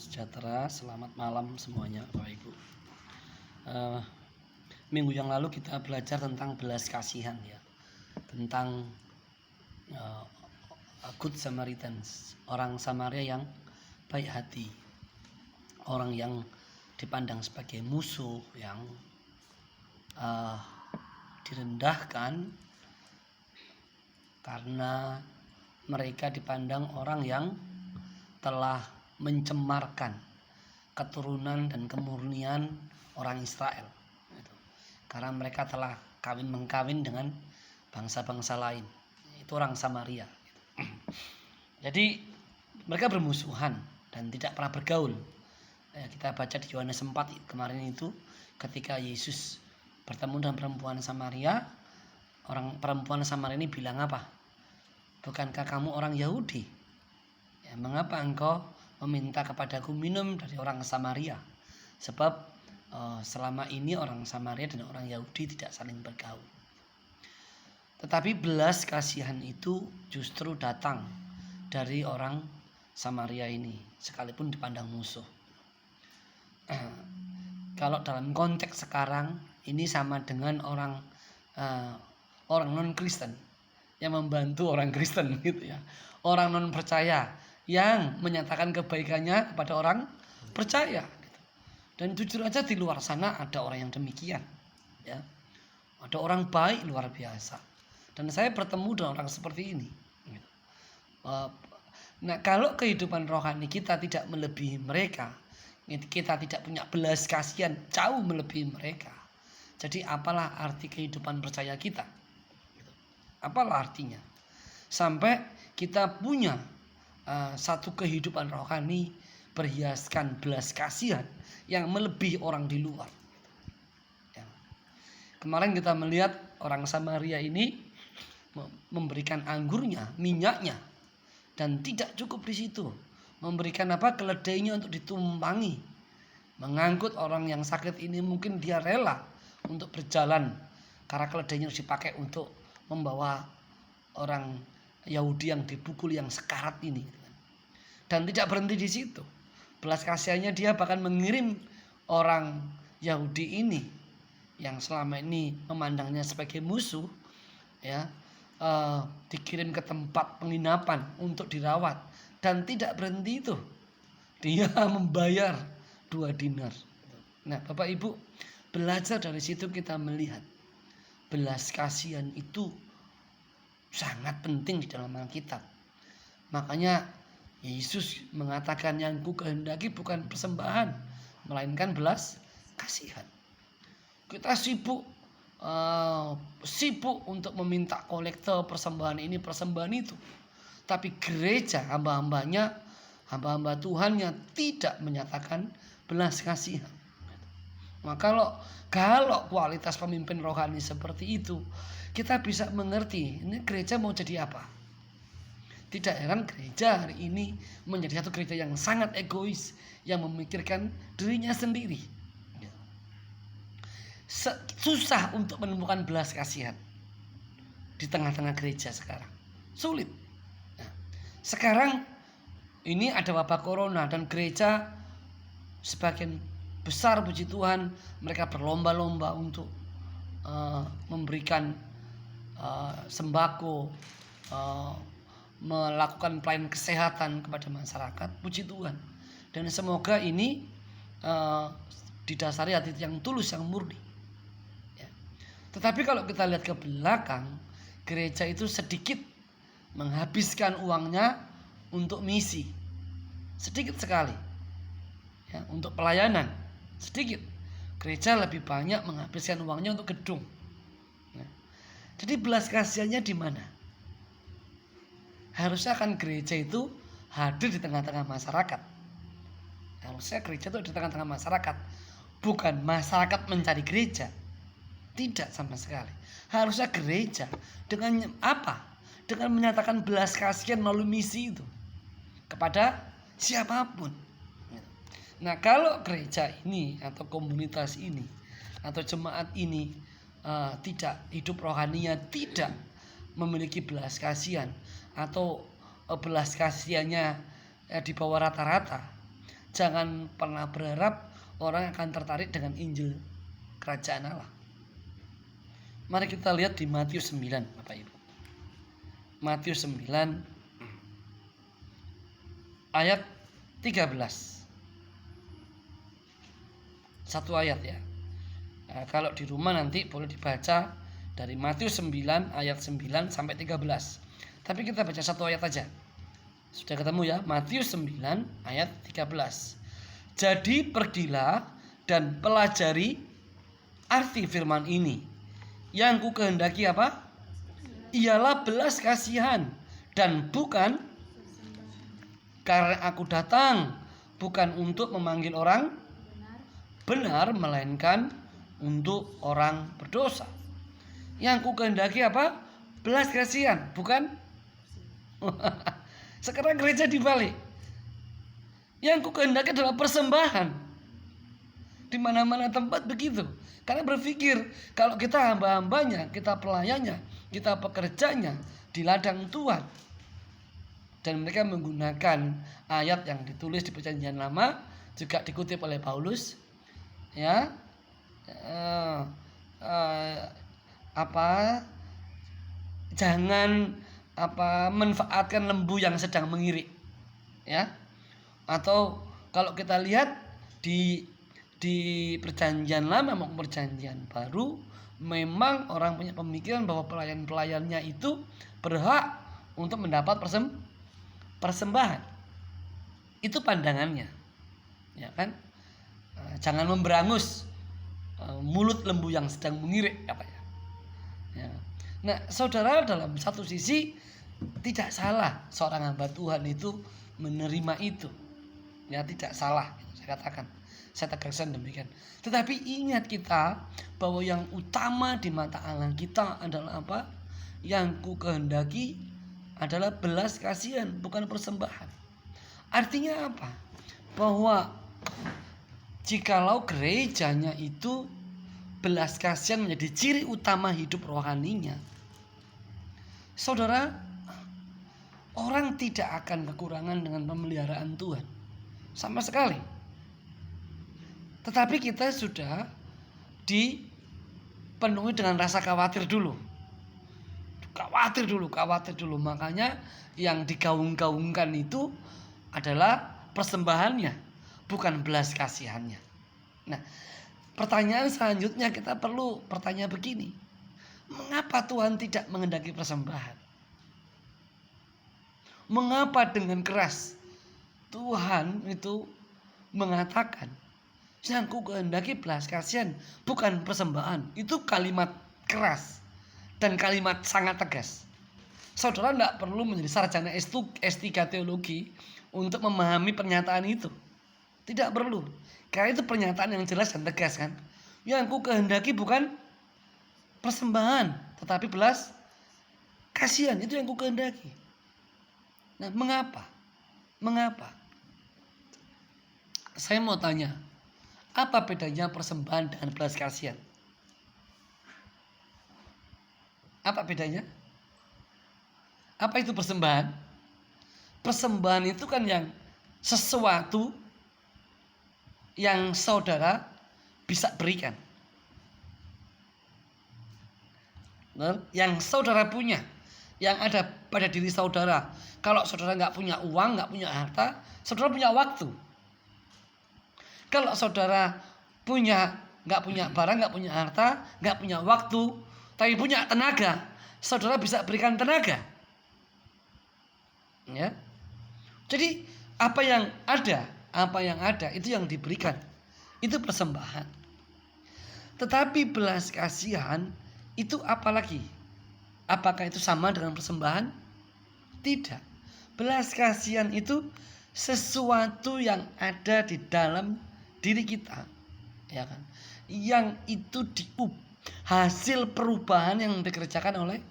sejahtera, selamat malam semuanya Bapak Ibu. Minggu yang lalu kita belajar tentang belas kasihan ya, tentang Good Samaritans, orang Samaria yang baik hati, orang yang dipandang sebagai musuh, yang direndahkan karena mereka dipandang orang yang telah mencemarkan keturunan dan kemurnian orang Israel, karena mereka telah kawin-mengkawin dengan bangsa-bangsa lain. Itu orang Samaria. Jadi mereka bermusuhan dan tidak pernah bergaul. Kita baca di Yohanes 4 kemarin itu, ketika Yesus bertemu dengan perempuan Samaria, perempuan Samaria ini bilang apa? Bukankah kamu orang Yahudi? Mengapa engkau meminta kepadaku minum dari orang Samaria? Sebab selama ini orang Samaria dan orang Yahudi tidak saling bergaul. Tetapi belas kasihan itu justru datang dari orang Samaria ini, sekalipun dipandang musuh. Kalau dalam konteks sekarang ini sama dengan orang non Kristen yang membantu orang Kristen gitu ya, orang non percaya yang menyatakan kebaikannya kepada orang percaya. Dan jujur aja di luar sana ada orang yang demikian ya. Ada orang baik luar biasa. Dan saya bertemu dengan orang seperti ini. Nah, kalau kehidupan rohani kita tidak melebihi mereka, kita tidak punya belas kasihan jauh melebihi mereka, jadi apalah arti kehidupan percaya kita? Apalah artinya? Sampai kita punya satu kehidupan rohani berhiaskan belas kasihan yang melebihi orang di luar. Ya. Kemarin kita melihat orang Samaria ini memberikan anggurnya, minyaknya, dan tidak cukup di situ. Memberikan keledainya untuk ditumpangi, mengangkut orang yang sakit ini. Mungkin dia rela untuk berjalan karena keledainya harus dipakai untuk membawa orang Yahudi yang dipukul, yang sekarat ini. Dan tidak berhenti di situ. Belas kasihannya dia bahkan mengirim orang Yahudi ini yang selama ini memandangnya sebagai musuh, ya, dikirim ke tempat penginapan untuk dirawat. Dan tidak berhenti itu, dia membayar 2 dinar. Nah, Bapak Ibu, belajar dari situ kita melihat belas kasihan itu sangat penting di dalam Alkitab. Makanya Yesus mengatakan, yang ku kehendaki bukan persembahan, melainkan belas kasihan. Kita sibuk untuk meminta kolektor persembahan ini, persembahan itu. Tapi gereja, hamba-hamba Tuhannya tidak menyatakan belas kasihan. Maka kalau kualitas pemimpin rohani seperti itu, kita bisa mengerti ini gereja mau jadi apa. Tidak heran gereja hari ini menjadi satu gereja yang sangat egois, yang memikirkan dirinya sendiri. Susah untuk menemukan belas kasihan di tengah-tengah gereja sekarang. Sulit. Nah, sekarang ini ada wabah corona dan gereja sebagian besar, puji Tuhan, mereka berlomba-lomba untuk memberikan sembako, melakukan pelayanan kesehatan kepada masyarakat, puji Tuhan. Dan semoga ini didasari hati yang tulus, yang murni. Ya. Tetapi kalau kita lihat ke belakang, gereja itu sedikit menghabiskan uangnya untuk misi, sedikit sekali. Ya, untuk pelayanan sedikit. Gereja lebih banyak menghabiskan uangnya untuk gedung. Nah, jadi belas kasihannya di mana? Harusnya kan gereja itu hadir di tengah-tengah masyarakat. Harusnya gereja itu di tengah-tengah masyarakat, bukan masyarakat mencari gereja. Tidak sama sekali. Harusnya gereja dengan apa? Dengan menyatakan belas kasihan melalui misi itu kepada siapapun. Nah, kalau gereja ini atau komunitas ini atau jemaat ini tidak hidup rohaninya, tidak memiliki belas kasihan atau belas kasihannya di bawah rata-rata, Jangan pernah berharap orang akan tertarik dengan Injil Kerajaan Allah. Mari kita lihat di Matius 9, Bapak Ibu. Matius 9 ayat 13. Satu ayat ya. Nah, kalau di rumah nanti boleh dibaca dari Matius 9 ayat 9 sampai 13. Tapi kita baca satu ayat aja. Sudah ketemu ya? Matius 9 ayat 13. Jadi pergilah dan pelajari arti firman ini. Yang ku kehendaki apa? Ialah belas kasihan dan bukan, karena aku datang bukan untuk memanggil orang benar, melainkan untuk orang berdosa. Yang ku kehendaki apa? Belas kasihan, bukan? Sekarang gereja dibalik. Yang ku kehendaki adalah persembahan. Di mana-mana tempat begitu. Karena berpikir kalau kita hamba-hambanya, kita pelayannya, kita pekerjanya di ladang Tuhan. Dan mereka menggunakan ayat yang ditulis di Perjanjian Lama, juga dikutip oleh Paulus, ya, jangan manfaatkan lembu yang sedang mengirik, ya. Atau kalau kita lihat di Perjanjian Lama maupun Perjanjian Baru, memang orang punya pemikiran bahwa pelayan-pelayannya itu berhak untuk mendapat persembahan. Itu pandangannya, ya kan? Jangan memberangus mulut lembu yang sedang mengirik, apa ya? Ya. Nah, saudara, dalam satu sisi tidak salah seorang hamba Tuhan itu menerima itu, ya, tidak salah, saya katakan. Saya tegaskan demikian. Tetapi ingat kita bahwa yang utama di mata Allah kita adalah apa? Yang ku kehendaki adalah belas kasihan, bukan persembahan. Artinya apa? Bahwa jikalau gerejanya itu belas kasihan menjadi ciri utama hidup rohaninya, saudara, orang tidak akan kekurangan dengan pemeliharaan Tuhan sama sekali. Tetapi kita sudah dipenuhi dengan rasa khawatir dulu. Khawatir dulu. Makanya yang digaung-gaungkan itu adalah persembahannya, bukan belas kasihannya. Nah, pertanyaan selanjutnya kita perlu bertanya begini. Mengapa Tuhan tidak menghendaki persembahan? Mengapa dengan keras Tuhan itu mengatakan, yang ku kehendaki belas kasihan, bukan persembahan? Itu kalimat keras dan kalimat sangat tegas. Saudara tidak perlu menjadi sarjana S3 teologi untuk memahami pernyataan itu. Tidak perlu. Karena itu pernyataan yang jelas dan tegas kan. Yang ku kehendaki bukan persembahan, tetapi belas kasihan. Itu yang ku kehendaki. Nah, mengapa? Saya mau tanya, apa bedanya persembahan dengan belas kasihan? Apa bedanya? Apa itu persembahan? Persembahan itu kan yang sesuatu yang saudara bisa berikan, yang saudara punya, yang ada pada diri saudara. Kalau saudara nggak punya uang, nggak punya harta, saudara punya waktu. Kalau saudara nggak punya barang, nggak punya harta, nggak punya waktu, tapi punya tenaga, saudara bisa berikan tenaga. Ya. Jadi apa yang ada itu yang diberikan. Itu persembahan. Tetapi belas kasihan itu apa lagi? Apakah itu sama dengan persembahan? Tidak. Belas kasihan itu sesuatu yang ada di dalam diri kita, ya kan? Yang itu hasil perubahan yang dikerjakan oleh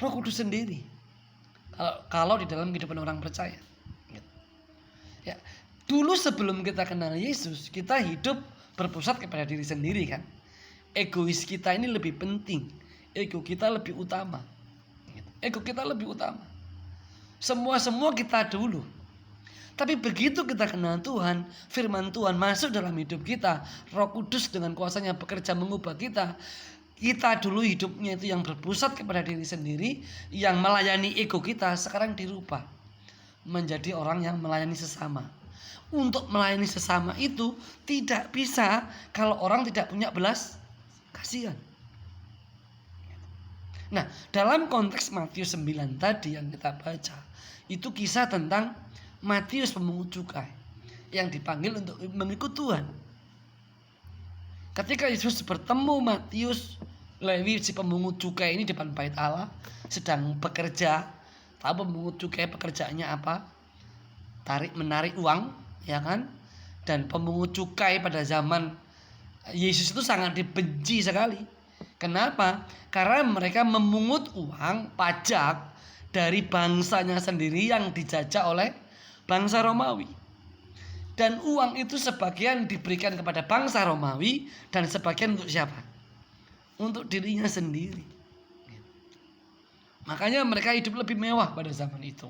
Roh Kudus sendiri. Kalau di dalam kehidupan orang percaya, ya, dulu sebelum kita kenal Yesus, kita hidup berpusat kepada diri sendiri kan. Egois kita ini lebih penting, ego kita lebih utama. Semua kita dulu. Tapi begitu kita kenal Tuhan, firman Tuhan masuk dalam hidup kita, Roh Kudus dengan kuasanya bekerja mengubah kita. Kita dulu hidupnya itu yang berpusat kepada diri sendiri, yang melayani ego kita, sekarang dirubah menjadi orang yang melayani sesama. Untuk melayani sesama itu tidak bisa kalau orang tidak punya belas kasihan. Nah, dalam konteks Matius 9 tadi yang kita baca, itu kisah tentang Matius pemungut cukai yang dipanggil untuk mengikut Tuhan. Ketika Yesus bertemu Matius, Lewi si pemungut cukai ini depan bait Allah sedang bekerja. Tahu pemungut cukai pekerjaannya apa? Tarik menarik uang, ya kan? Dan pemungut cukai pada zaman Yesus itu sangat dibenci sekali. Kenapa? Karena mereka memungut uang pajak dari bangsanya sendiri yang dijajah oleh bangsa Romawi. Dan uang itu sebagian diberikan kepada bangsa Romawi dan sebagian untuk siapa? Untuk dirinya sendiri. Makanya mereka hidup lebih mewah pada zaman itu.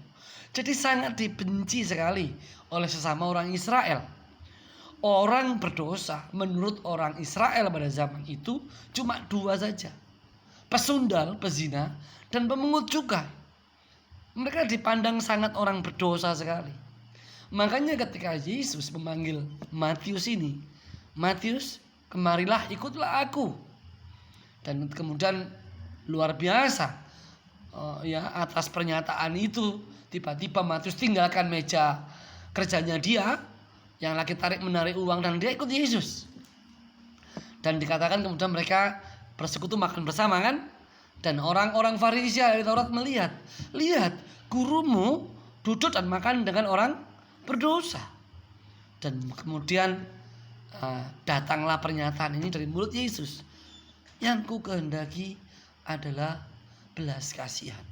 Jadi sangat dibenci sekali oleh sesama orang Israel. Orang berdosa menurut orang Israel pada zaman itu cuma dua saja. Pesundal, pezina, dan pemungut cukai. Mereka dipandang sangat orang berdosa sekali. Makanya ketika Yesus memanggil Matius ini, Matius, kemarilah ikutlah aku. Dan kemudian luar biasa, atas pernyataan itu tiba-tiba Matius tinggalkan meja kerjanya dia yang lagi tarik menarik uang dan dia ikut Yesus. Dan dikatakan kemudian mereka bersekutu makan bersama kan? Dan orang-orang Farisi ahli Taurat melihat, lihat gurumu duduk dan makan dengan orang berdosa. Dan kemudian datanglah pernyataan ini dari mulut Yesus. Yang ku kehendaki adalah belas kasihan,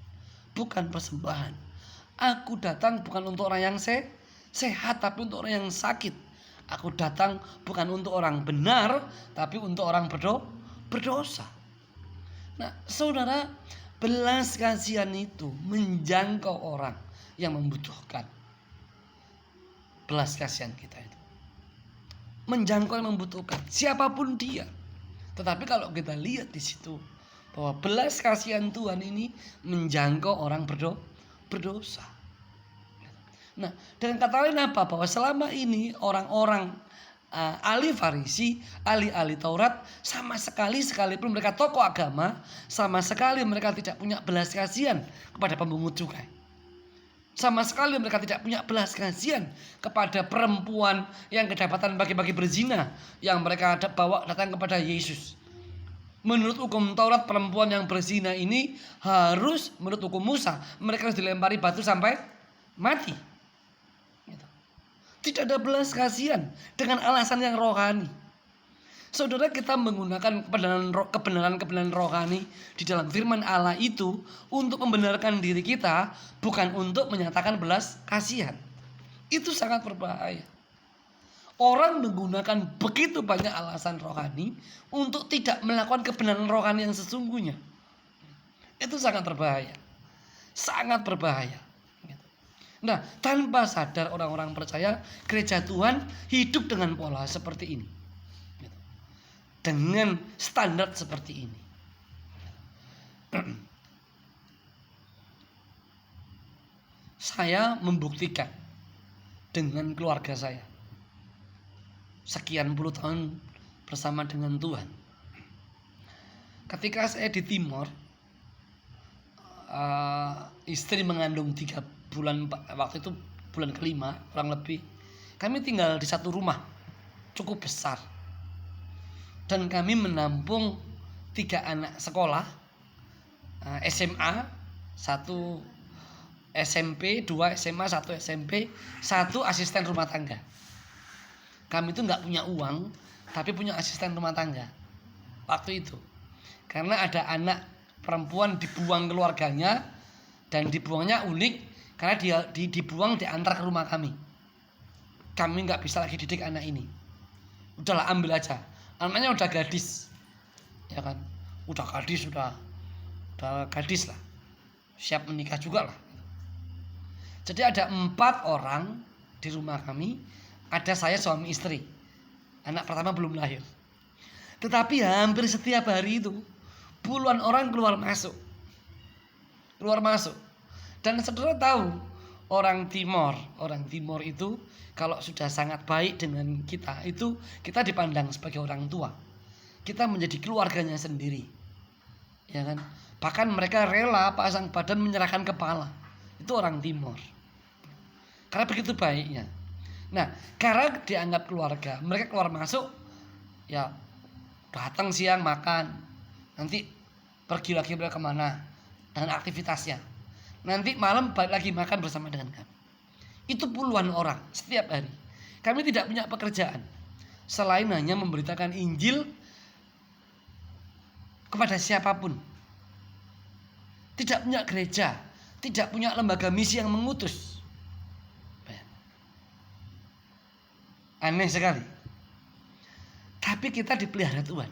bukan persembahan. Aku datang bukan untuk orang yang sehat, tapi untuk orang yang sakit. Aku datang bukan untuk orang benar, tapi untuk orang berdosa. Nah, saudara, belas kasihan itu menjangkau orang yang membutuhkan. Belas kasihan kita itu menjangkau yang membutuhkan, siapapun dia. Tetapi kalau kita lihat di situ bahwa belas kasihan Tuhan ini menjangkau orang berdosa. Nah, dan kata lain apa? Bahwa selama ini orang-orang ahli Farisi, ahli Taurat, sama sekali sekalipun mereka tokoh agama, sama sekali mereka tidak punya belas kasihan kepada pemungut cukai. Sama sekali mereka tidak punya belas kasihan kepada perempuan yang kedapatan bagi-bagi berzina yang mereka bawa datang kepada Yesus. Menurut hukum Taurat, perempuan yang berzina ini harus, menurut hukum Musa, mereka harus dilempari batu sampai mati. Tidak ada belas kasihan dengan alasan yang rohani. Saudara, kita menggunakan kebenaran rohani di dalam firman Allah itu untuk membenarkan diri kita, bukan untuk menyatakan belas kasihan. Itu sangat berbahaya. Orang menggunakan begitu banyak alasan rohani untuk tidak melakukan kebenaran rohani yang sesungguhnya. Itu sangat berbahaya. Sangat berbahaya. Nah, tanpa sadar orang-orang percaya gereja Tuhan hidup dengan pola seperti ini. Dengan standar seperti ini. Saya membuktikan dengan keluarga saya. Sekian puluh tahun bersama dengan Tuhan. Ketika saya di Timor, istri mengandung 3 bulan, waktu itu bulan kelima kurang lebih. Kami tinggal di satu rumah cukup besar. Dan kami menampung 3 anak sekolah, SMA, 1 SMP, 2 SMA, 1 SMP, 1 asisten rumah tangga. Kami itu nggak punya uang, tapi punya asisten rumah tangga waktu itu. Karena ada anak perempuan dibuang keluarganya, dan dibuangnya unik karena dia dibuang diantar ke rumah kami. Kami nggak bisa lagi didik anak ini. Udahlah, ambil aja. Anaknya udah gadis, ya kan? Udah gadis lah, siap menikah juga lah. Jadi ada 4 orang Di rumah kami ada saya suami istri. Anak pertama belum lahir. Tetapi hampir setiap hari itu puluhan orang keluar masuk. Keluar masuk. Dan saudara tahu orang Timor itu kalau sudah sangat baik dengan kita, itu kita dipandang sebagai orang tua. Kita menjadi keluarganya sendiri. Ya kan? Bahkan mereka rela pasang badan menyerahkan kepala. Itu orang Timor. Karena begitu baiknya. Nah, karena dianggap keluarga, mereka keluar masuk, ya datang siang makan, nanti pergi lagi mereka kemana dengan aktivitasnya. Nanti malam balik lagi makan bersama dengan kami. Itu puluhan orang setiap hari. Kami tidak punya pekerjaan selain hanya memberitakan Injil kepada siapapun. Tidak punya gereja, tidak punya lembaga misi yang mengutus. Aneh sekali. Tapi kita dipelihara Tuhan.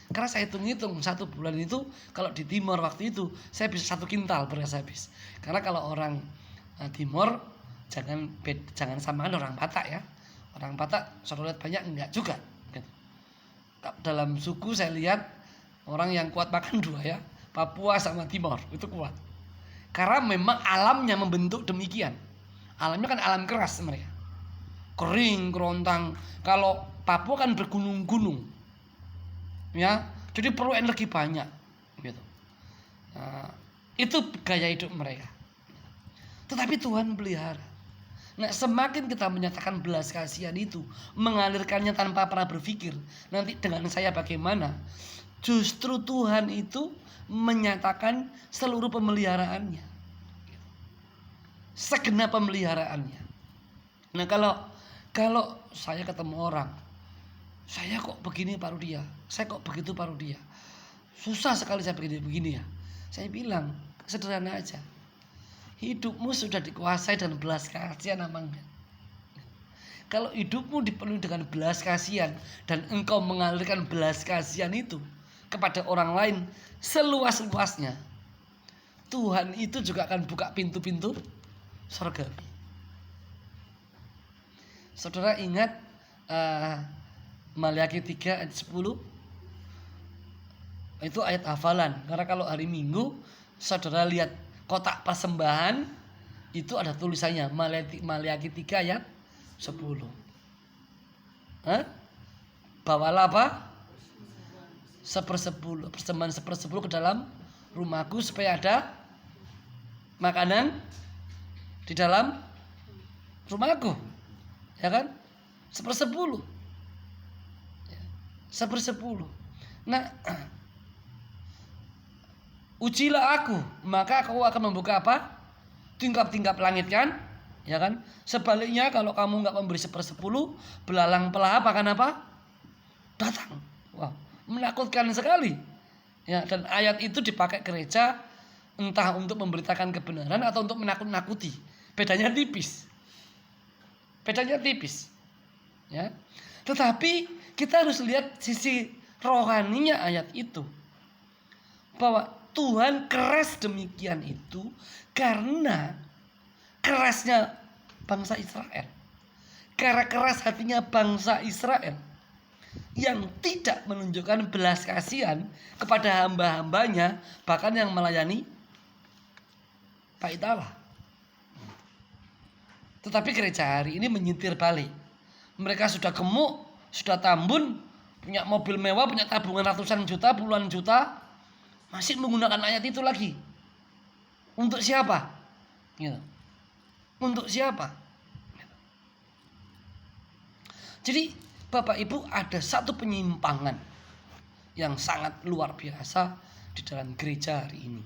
Karena saya hitung-hitung 1 bulan itu, kalau di Timor waktu itu saya bisa 1 kintal beras habis. Karena kalau orang Timor jangan samaan orang Batak ya. Orang Batak saudara lihat banyak enggak juga. Dalam suku saya lihat orang yang kuat makan 2 ya. Papua sama Timor itu kuat. Karena memang alamnya membentuk demikian. Alamnya kan alam keras mereka. Kering, kerontang. Kalau Papua kan bergunung-gunung, ya, jadi perlu energi banyak, gitu. Nah, itu gaya hidup mereka. Tetapi Tuhan pelihara. Nah, semakin kita menyatakan belas kasihan itu, mengalirkannya tanpa pernah berpikir, nanti dengan saya bagaimana, justru Tuhan itu menyatakan seluruh pemeliharaannya, segenap pemeliharaannya. Nah, kalau saya ketemu orang, saya kok begini Pak Rudia, saya kok begitu Pak Rudia, susah sekali saya begini ya. Saya bilang sederhana aja, hidupmu sudah dikuasai dan belas kasihan apa enggak? Kalau hidupmu dipenuhi dengan belas kasihan dan engkau mengalirkan belas kasihan itu kepada orang lain seluas-luasnya, Tuhan itu juga akan buka pintu-pintu surga. Saudara ingat Maliaki 3 ayat 10? Itu ayat hafalan. Karena kalau hari Minggu saudara lihat kotak persembahan, itu ada tulisannya Maliaki 3 ayat 10. Bawalah apa? 1/10. Persembahan 1/10 ke dalam rumahku supaya ada makanan di dalam rumahku. Ya kan? 1/10. 1/10. Nah, ujilah aku, maka aku akan membuka apa? Tingkap-tingkap langit kan? Ya kan? Sebaliknya kalau kamu nggak memberi 1/10, belalang pelahap akan apa? Datang. Wow, menakutkan sekali. Ya, dan ayat itu dipakai gereja entah untuk memberitakan kebenaran atau untuk menakut-nakuti. Bedanya tipis. Ya. Tetapi kita harus lihat sisi rohaninya ayat itu. Bahwa Tuhan keras demikian itu karena kerasnya bangsa Israel. Karena keras hatinya bangsa Israel yang tidak menunjukkan belas kasihan kepada hamba-hambanya, bahkan yang melayani Bait Allah. Tetapi gereja hari ini menyetir balik. Mereka sudah gemuk, sudah tambun, punya mobil mewah, punya tabungan ratusan juta, puluhan juta, masih menggunakan ayat itu lagi. Untuk siapa? Gitu. Untuk siapa? Gitu. Jadi Bapak Ibu, ada satu penyimpangan yang sangat luar biasa di dalam gereja hari ini.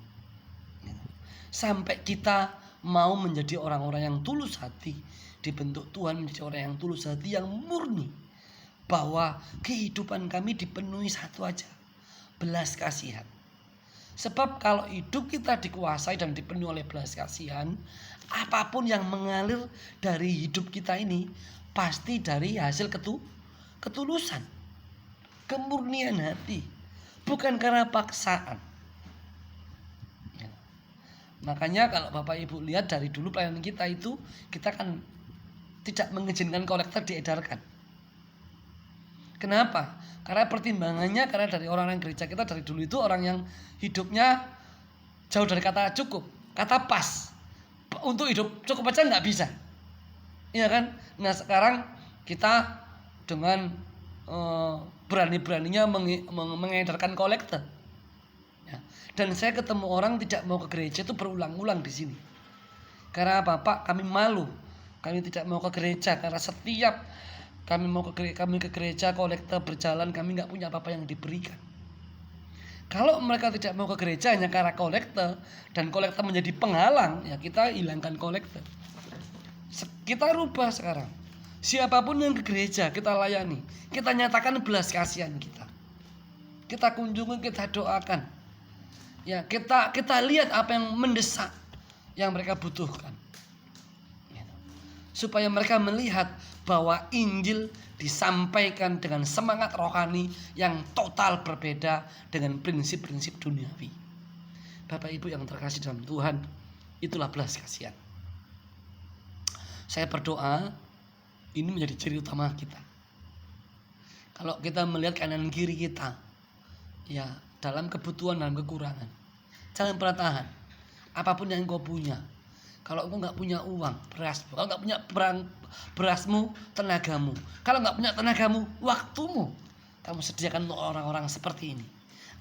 Gitu. Sampai kita mau menjadi orang-orang yang tulus hati, dibentuk Tuhan menjadi orang yang tulus hati, yang murni, bahwa kehidupan kami dipenuhi satu aja, belas kasihan. Sebab kalau hidup kita dikuasai dan dipenuhi oleh belas kasihan, apapun yang mengalir dari hidup kita ini pasti dari hasil ketulusan, kemurnian hati, bukan karena paksaan. Makanya kalau Bapak Ibu lihat dari dulu pelayanan kita itu, kita kan tidak mengizinkan kolektor diedarkan. Kenapa? Karena pertimbangannya karena dari orang-orang gereja kita dari dulu itu orang yang hidupnya jauh dari kata cukup, kata pas. Untuk hidup cukup aja nggak bisa. Iya kan? Nah sekarang kita dengan berani-beraninya mengedarkan kolektor. Ya. Dan saya ketemu orang tidak mau ke gereja itu berulang-ulang di sini. Karena apa Pak? Kami malu. Kami tidak mau ke gereja karena setiap kami ke gereja kolektor berjalan, kami nggak punya apa-apa yang diberikan. Kalau mereka tidak mau ke gereja hanya karena kolektor dan kolektor menjadi penghalang, ya kita hilangkan kolektor. Kita rubah sekarang. Siapapun yang ke gereja kita layani, kita nyatakan belas kasihan kita. Kita kunjungi, kita doakan. Ya, kita lihat apa yang mendesak yang mereka butuhkan. Supaya mereka melihat bahwa Injil disampaikan dengan semangat rohani yang total berbeda dengan prinsip-prinsip duniawi. Bapak Ibu yang terkasih dalam Tuhan, itulah belas kasihan. Saya berdoa ini menjadi ciri utama kita. Kalau kita melihat kanan kiri kita, ya dalam kebutuhan, dalam kekurangan, jangan pernah tahan. Apapun yang engkau punya, kalau engkau nggak punya uang, beras. Kalau nggak punya berasmu, tenagamu. Kalau nggak punya tenagamu, waktumu. Kamu sediakan untuk orang-orang seperti ini.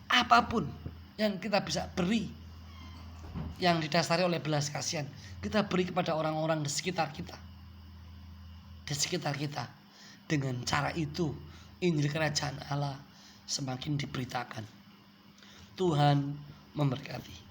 Apapun yang kita bisa beri, yang didasari oleh belas kasihan, kita beri kepada orang-orang di sekitar kita. Di sekitar kita. Dengan cara itu, Injil Kerajaan Allah semakin diberitakan. Tuhan memberkati.